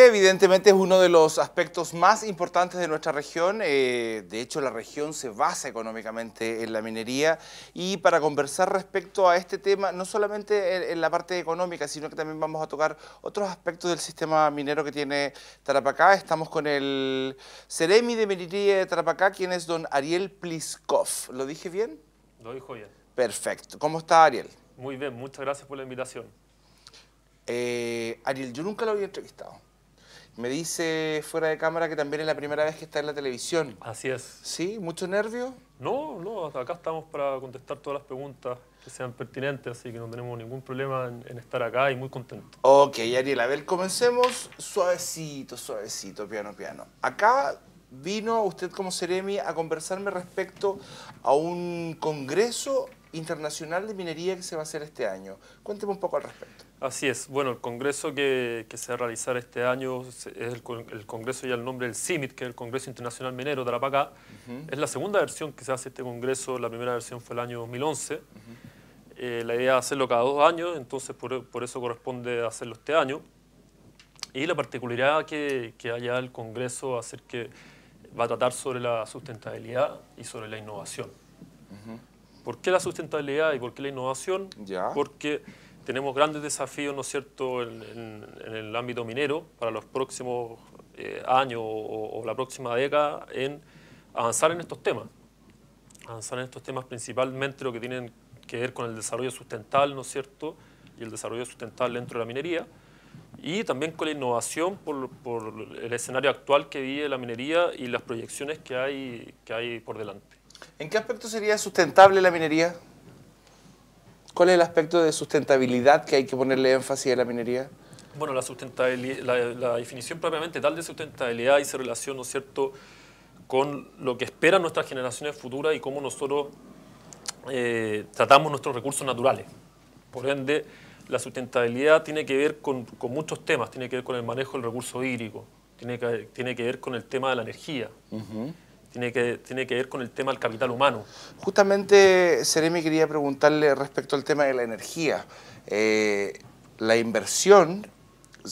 minería evidentemente es uno de los aspectos más importantes de nuestra región. De hecho, la región se basa económicamente en la minería. Y para conversar respecto a este tema, no solamente en la parte económica, sino que también vamos a tocar otros aspectos del sistema minero que tiene Tarapacá. Estamos con el Ceremi de Minería de Tarapacá, quien es don Ariel Pliskov. ¿Lo dije bien? Lo dijo bien. Perfecto. ¿Cómo está, Ariel? Muy bien, muchas gracias por la invitación. Ariel, yo nunca lo había entrevistado. Me dice fuera de cámara que también es la primera vez que está en la televisión. Así es. ¿Sí? ¿Mucho nervio? No, acá estamos para contestar todas las preguntas que sean pertinentes, así que no tenemos ningún problema en estar acá y muy contentos. Ok, Ariel, a ver, comencemos suavecito, suavecito, piano, piano. Acá vino usted como Ceremi a conversarme respecto a un congreso internacional de minería que se va a hacer este año. Cuénteme un poco al respecto. Así es. Bueno, el congreso que se va a realizar este año es el congreso, ya el nombre del CIMIT, que es el Congreso Internacional Minero de Tarapacá. Es la segunda versión que se hace este congreso. La primera versión fue el año 2011. La idea es hacerlo cada 2 años, entonces por eso corresponde hacerlo este año. Y la particularidad que haya el congreso va a ser que va a tratar sobre la sustentabilidad y sobre la innovación. ¿Por qué la sustentabilidad y por qué la innovación? Ya. Porque tenemos grandes desafíos, ¿no es cierto?, en el ámbito minero para los próximos años o la próxima década en avanzar en estos temas. Avanzar en estos temas principalmente lo que tienen que ver con el desarrollo sustentable, ¿no es cierto?, y el desarrollo sustentable dentro de la minería, y también con la innovación por el escenario actual que vive la minería y las proyecciones que hay por delante. ¿En qué aspecto sería sustentable la minería? ¿Cuál es el aspecto de sustentabilidad que hay que ponerle énfasis a la minería? Bueno, la sustentabilidad, la definición propiamente tal de sustentabilidad y se relaciona, ¿no es cierto?, con lo que esperan nuestras generaciones futuras y cómo nosotros tratamos nuestros recursos naturales. Por ende, la sustentabilidad tiene que ver con muchos temas, tiene que ver con el manejo del recurso hídrico, tiene que ver con el tema de la energía, tiene que ver con el tema del capital humano. Justamente, Ceremi, quería preguntarle respecto al tema de la energía. La inversión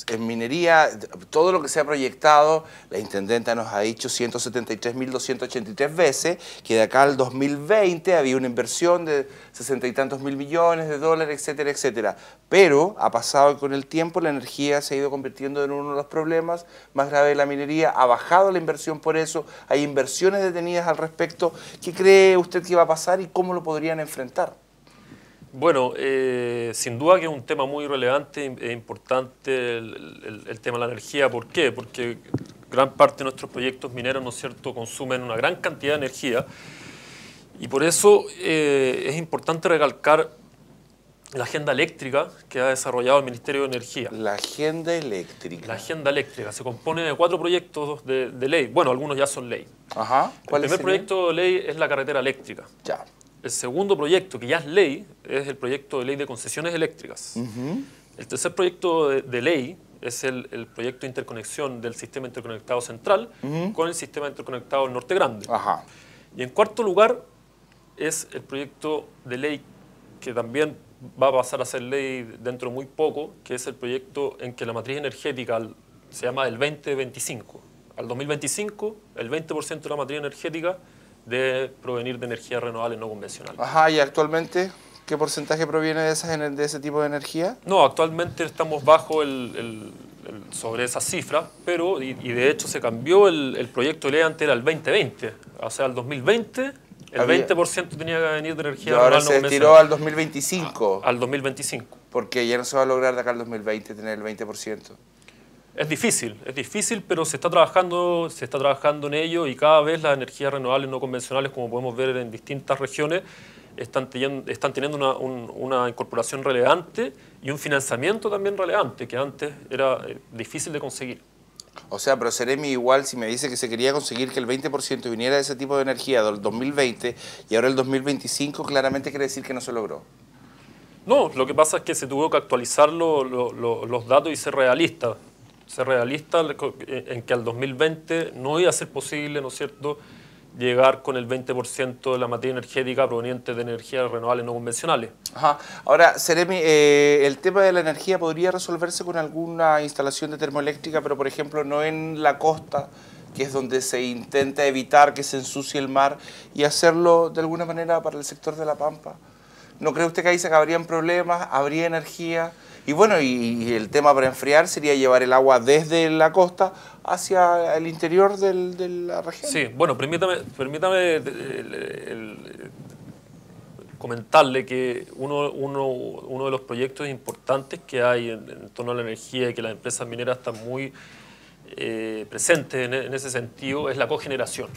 en minería, todo lo que se ha proyectado, la intendenta nos ha dicho 173.283 veces, que de acá al 2020 había una inversión de 60 y tantos mil millones de dólares, etcétera, etcétera. Pero ha pasado con el tiempo, la energía se ha ido convirtiendo en uno de los problemas más graves de la minería, ha bajado la inversión por eso, hay inversiones detenidas al respecto. ¿Qué cree usted que va a pasar y cómo lo podrían enfrentar? Bueno, sin duda que es un tema muy relevante e importante el tema de la energía. ¿Por qué? Porque gran parte de nuestros proyectos mineros, ¿no es cierto?, consumen una gran cantidad de energía y por eso es importante recalcar la agenda eléctrica que ha desarrollado el Ministerio de Energía. La agenda eléctrica. La agenda eléctrica se compone de 4 proyectos de ley. Bueno, algunos ya son ley. Ajá. El primer proyecto de ley es la carretera eléctrica. Ya. El segundo proyecto, que ya es ley, es el proyecto de ley de concesiones eléctricas. El tercer proyecto de ley es el proyecto de interconexión del sistema interconectado central con el sistema interconectado del Norte Grande. Ajá. Y en cuarto lugar es el proyecto de ley que también va a pasar a ser ley dentro de muy poco, que es el proyecto en que la matriz energética se llama el 2025. Al 2025, el 20% de la matriz energética debe provenir de energías renovables no convencionales. Ajá, ¿y actualmente qué porcentaje proviene de ese tipo de energía? No, actualmente estamos bajo sobre esa cifra, pero y de hecho se cambió el proyecto de ley, antes era el 2020, o sea, el 2020 el 20% tenía que venir de energía renovable no convencional. Ahora se estiró al 2025. Al 2025. Porque ya no se va a lograr de acá al 2020 tener el 20%. Es difícil, pero se está trabajando en ello y cada vez las energías renovables no convencionales, como podemos ver en distintas regiones, están teniendo una incorporación relevante y un financiamiento también relevante, que antes era difícil de conseguir. O sea, pero Ceremi igual, si me dice que se quería conseguir que el 20% viniera de ese tipo de energía del 2020 y ahora el 2025, claramente quiere decir que no se logró. No, lo que pasa es que se tuvo que actualizar los datos y ser realista. Ser realista en que al 2020 no iba a ser posible, ¿no es cierto?, llegar con el 20% de la materia energética proveniente de energías renovables no convencionales. Ajá. Ahora, Seremi, el tema de la energía podría resolverse con alguna instalación de termoeléctrica, pero por ejemplo no en la costa, que es donde se intenta evitar que se ensucie el mar, y hacerlo de alguna manera para el sector de La Pampa. ¿No cree usted que ahí se acabarían problemas, habría energía? Y bueno, y el tema para enfriar sería llevar el agua desde la costa hacia el interior de la región. Sí, bueno, permítame comentarle que uno de los proyectos importantes que hay en torno a la energía y que las empresas mineras están muy presentes en ese sentido es la cogeneración.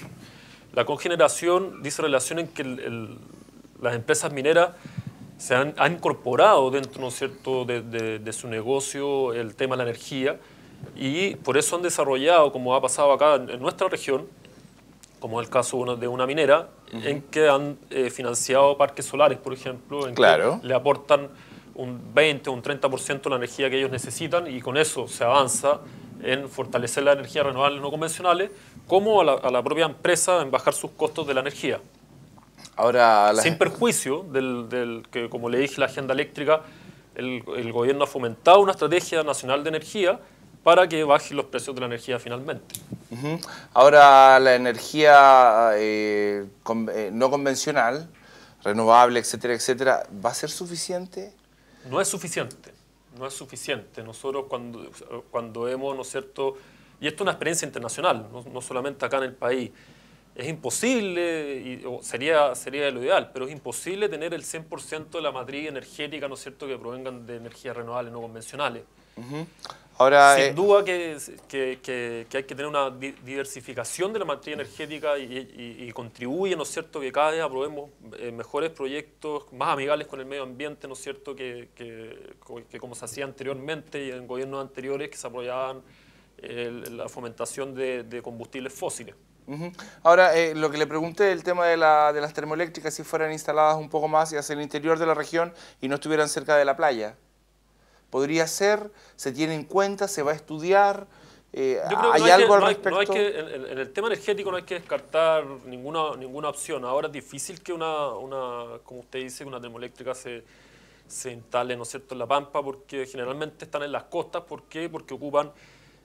La cogeneración dice relación en que las empresas mineras se han incorporado dentro, ¿no es cierto?, de su negocio el tema de la energía y por eso han desarrollado, como ha pasado acá en nuestra región, como es el caso de una minera, en que han financiado parques solares, por ejemplo, en Claro. que le aportan un 20 o un 30% de la energía que ellos necesitan y con eso se avanza en fortalecer las energías renovables no convencionales, como a la propia empresa en bajar sus costos de la energía. Ahora, Sin perjuicio del que, como le dije, la agenda eléctrica, el gobierno ha fomentado una estrategia nacional de energía para que bajen los precios de la energía finalmente. Ahora, la energía no convencional, renovable, etcétera, etcétera, ¿va a ser suficiente? No es suficiente, no es suficiente. Nosotros cuando hemos, ¿no es cierto?, y esto es una experiencia internacional, no solamente acá en el país, es imposible, o sería lo ideal, pero es imposible tener el 100% de la matriz energética, ¿no es cierto?, que provengan de energías renovables no convencionales. Ahora, Sin duda que hay que tener una diversificación de la matriz energética y contribuye, ¿no es cierto?, que cada vez aprobemos mejores proyectos más amigables con el medio ambiente, ¿no es cierto?, que como se hacía anteriormente y en gobiernos anteriores que se apoyaban la fomentación de combustibles fósiles. Ahora, lo que le pregunté, el tema de las termoeléctricas, si fueran instaladas un poco más hacia el interior de la región y no estuvieran cerca de la playa. ¿Podría ser? ¿Se tiene en cuenta? ¿Se va a estudiar? Yo creo que ¿Hay algo al respecto? en el tema energético no hay que descartar ninguna opción. Ahora es difícil que como usted dice, una termoeléctrica se instale, ¿no es cierto?, en La Pampa, porque generalmente están en las costas. ¿Por qué? Porque ocupan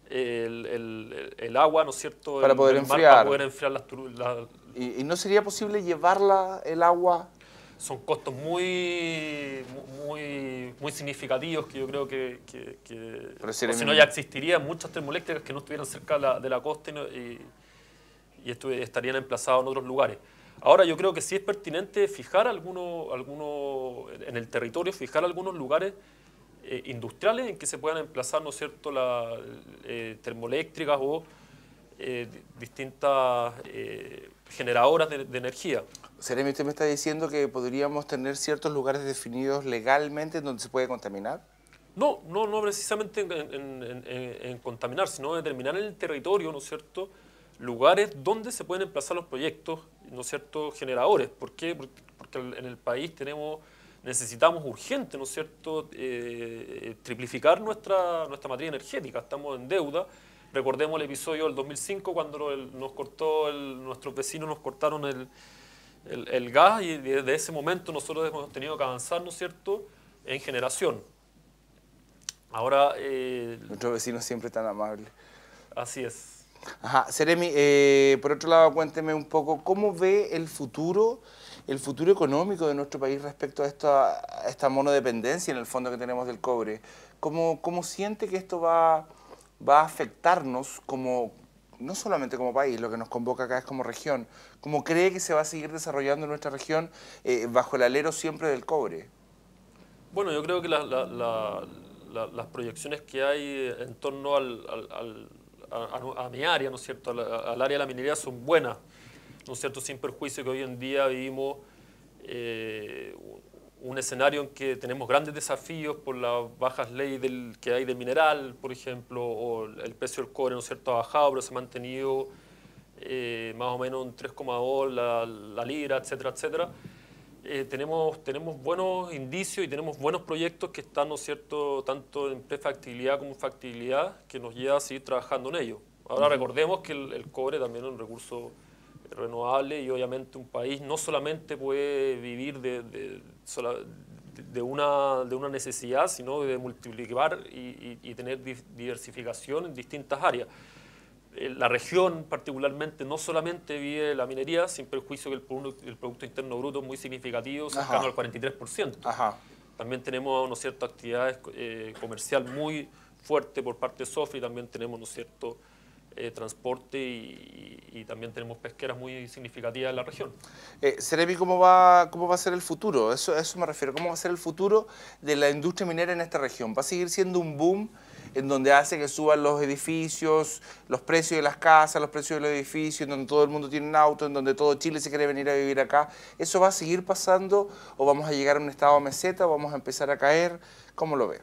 el agua, ¿no es cierto?, Para poder del mar enfriar. para poder enfriar ¿Y no sería posible llevarla, el agua? Son costos muy significativos que yo creo que Pero o si no ya existirían muchas termoeléctricas que no estuvieran cerca de la costa y estarían emplazados en otros lugares. Ahora yo creo que sí es pertinente fijar en el territorio, fijar algunos lugares industriales en que se puedan emplazar, ¿no es cierto?, termoeléctricas o distintas generadoras de energía. Seremi, ¿usted me está diciendo que podríamos tener ciertos lugares definidos legalmente en donde se puede contaminar? No precisamente en contaminar, sino determinar en el territorio, ¿no es cierto?, lugares donde se pueden emplazar los proyectos, ¿no es cierto?, generadores. ¿Por qué? Porque en el país necesitamos urgente, ¿no es cierto?, triplificar nuestra matriz energética. Estamos en deuda. Recordemos el episodio del 2005 cuando nuestros vecinos nos cortaron el gas y desde ese momento nosotros hemos tenido que avanzar, ¿no es cierto?, en generación. Ahora... Nuestros vecinos siempre tan amables. Así es. Ajá, Seremi, por otro lado, cuénteme un poco, ¿cómo ve el futuro económico de nuestro país respecto a esta monodependencia en el fondo que tenemos del cobre? ¿Cómo siente que esto va a afectarnos no solamente como país, lo que nos convoca acá es como región? ¿Cómo cree que se va a seguir desarrollando nuestra región bajo el alero siempre del cobre? Bueno, yo creo que las proyecciones que hay en torno a mi área, ¿no es cierto?, al área de la minería son buenas, ¿no es cierto?, sin perjuicio que hoy en día vivimos un escenario en que tenemos grandes desafíos por las bajas leyes que hay del mineral, por ejemplo, o el precio del cobre, ¿no es cierto?, ha bajado, pero se ha mantenido más o menos en 3,2 la libra, etcétera, etcétera. Tenemos buenos indicios y tenemos buenos proyectos que están, ¿no es cierto?, tanto en prefactibilidad como en factibilidad, que nos lleva a seguir trabajando en ello. Ahora recordemos que el cobre también es un recurso renovable, y obviamente un país no solamente puede vivir de una necesidad, sino de multiplicar y tener diversificación en distintas áreas. La región particularmente no solamente vive la minería, sin perjuicio que el Producto Interno Bruto es muy significativo, cercano al 43%. Ajá. También tenemos, ¿no es cierto?, actividades comercial muy fuerte por parte de Sofri, también tenemos, ¿no es cierto?, transporte y también tenemos pesqueras muy significativas en la región. Seremi, ¿cómo va a ser el futuro? Eso me refiero. ¿Cómo va a ser el futuro de la industria minera en esta región? ¿Va a seguir siendo un boom en donde hace que suban los edificios, los precios de las casas, los precios de los edificios, en donde todo el mundo tiene un auto, en donde todo Chile se quiere venir a vivir acá? ¿Eso va a seguir pasando o vamos a llegar a un estado meseta o vamos a empezar a caer? ¿Cómo lo ve?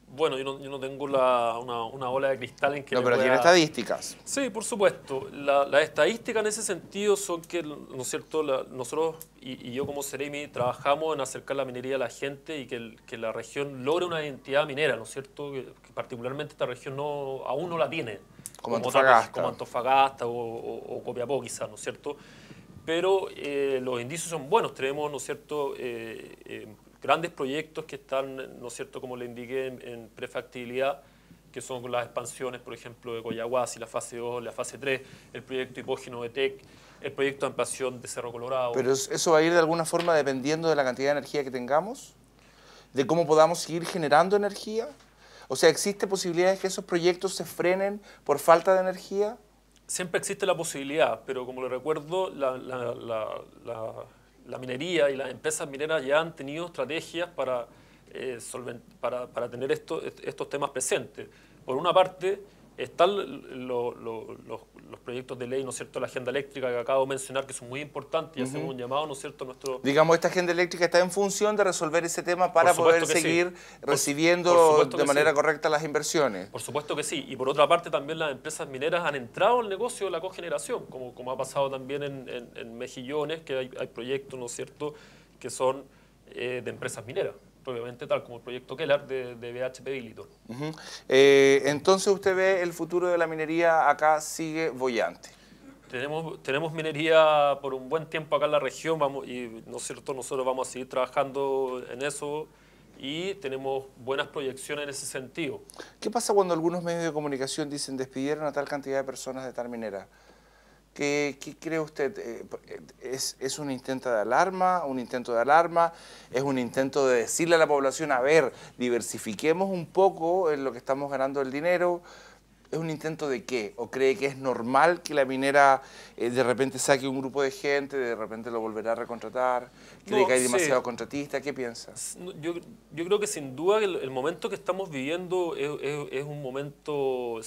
Bueno, yo no tengo una bola de cristal en que No, pero tiene estadísticas. Sí, por supuesto. Las estadísticas en ese sentido son que, ¿no es cierto?, nosotros y yo como Ceremi trabajamos en acercar la minería a la gente y que la región logre una identidad minera, ¿no es cierto?, que particularmente esta región aún no la tiene. Como Antofagasta. Como Antofagasta o Copiapó quizás, ¿no es cierto? Pero los indicios son buenos. Tenemos, ¿no es cierto?, grandes proyectos que están, ¿no es cierto?, como le indiqué, en prefactibilidad, que son las expansiones, por ejemplo, de Coyahuasi, la fase 2, la fase 3, el proyecto hipógeno de TEC, el proyecto de ampliación de Cerro Colorado. ¿Pero eso va a ir de alguna forma dependiendo de la cantidad de energía que tengamos? ¿De cómo podamos seguir generando energía? O sea, ¿existe posibilidad de que esos proyectos se frenen por falta de energía? Siempre existe la posibilidad, pero como le recuerdo, la minería y las empresas mineras ya han tenido estrategias para tener estos temas presentes. Por una parte, están los proyectos de ley, ¿no es cierto?, la agenda eléctrica que acabo de mencionar, que son muy importantes, y hacemos un llamado, ¿no es cierto?, Digamos, esta agenda eléctrica está en función de resolver ese tema para poder seguir recibiendo de manera correcta las inversiones. Por supuesto que sí. Y por otra parte, también las empresas mineras han entrado al negocio de la cogeneración, como ha pasado también en Mejillones, que hay proyectos, ¿no es cierto?, que son de empresas mineras, obviamente, tal como el proyecto Kelar de BHP Billiton. Entonces usted ve el futuro de la minería acá sigue boyante. Tenemos minería por un buen tiempo acá en la región, ¿no es cierto?, nosotros vamos a seguir trabajando en eso y tenemos buenas proyecciones en ese sentido. ¿Qué pasa cuando algunos medios de comunicación dicen despidieron a tal cantidad de personas de tal minera? ¿Qué cree usted? ¿Es un intento de alarma? ¿Es un intento de decirle a la población, a ver, diversifiquemos un poco en lo que estamos ganando el dinero? ¿Es un intento de qué? ¿O cree que es normal que la minera de repente saque un grupo de gente, de repente lo volverá a recontratar? ¿Cree que hay demasiados contratistas? ¿Qué piensa? Yo creo que sin duda el momento que estamos viviendo es un momento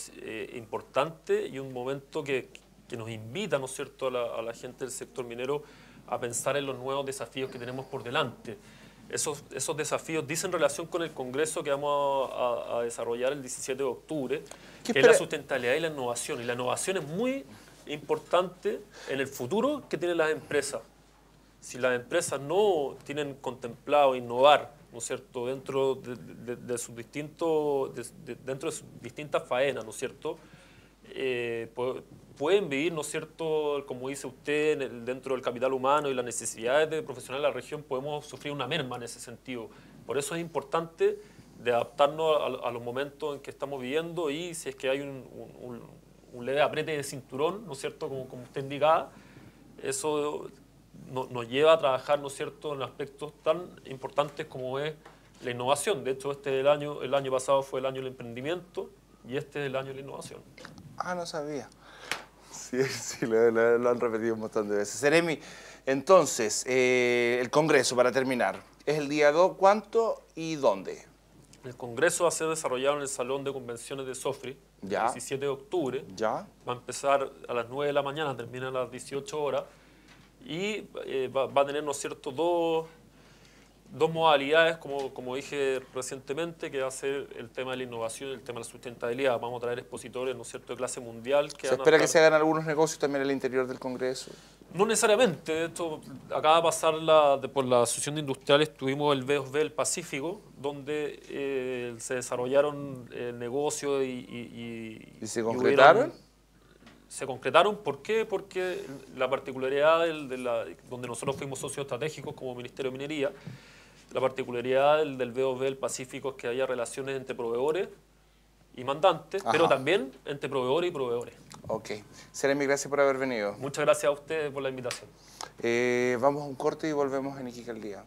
importante y un momento que nos invita, ¿no es cierto?, a la gente del sector minero a pensar en los nuevos desafíos que tenemos por delante. Esos desafíos dicen relación con el congreso que vamos a desarrollar el 17 de octubre, que es la sustentabilidad y la innovación. Y la innovación es muy importante en el futuro que tienen las empresas. Si las empresas no tienen contemplado innovar, ¿no es cierto?, dentro de sus distintas faenas, ¿no es cierto?, pueden vivir, ¿no es cierto?, como dice usted, dentro del capital humano y las necesidades de profesionales de la región, podemos sufrir una merma en ese sentido. Por eso es importante de adaptarnos a los momentos en que estamos viviendo, y si es que hay un leve apriete de cinturón, ¿no es cierto?, como usted indicaba, eso nos lleva a trabajar, ¿no es cierto?, en aspectos tan importantes como es la innovación. De hecho, el año pasado fue el año del emprendimiento y este es el año de la innovación. Ah, no sabía. Sí, lo han repetido un montón de veces. Ceremi, entonces, el Congreso, para terminar, ¿es el día 2? ¿Cuánto y dónde? El Congreso va a ser desarrollado en el Salón de Convenciones de Sofri, el 17 de octubre. Ya. Va a empezar a las 9 de la mañana, termina a las 18 horas. Y va a tener, ¿no es cierto?, dos modalidades, como dije recientemente, que va a ser el tema de la innovación y el tema de la sustentabilidad. Vamos a traer expositores, ¿no es cierto?, de clase mundial. ¿Se espera que se hagan algunos negocios también al interior del Congreso? No necesariamente. De hecho, acaba de pasar por la Asociación de Industriales, tuvimos el B2B del Pacífico, donde se desarrollaron negocios ¿Y se concretaron? se concretaron. ¿Por qué? Porque la particularidad donde nosotros fuimos socios estratégicos como Ministerio de Minería, la particularidad del BOV del Pacífico es que haya relaciones entre proveedores y mandantes, pero también entre proveedores y proveedores. Ok. Seremi, gracias por haber venido. Muchas gracias a ustedes por la invitación. Vamos a un corte y volvemos en Iquique al Día.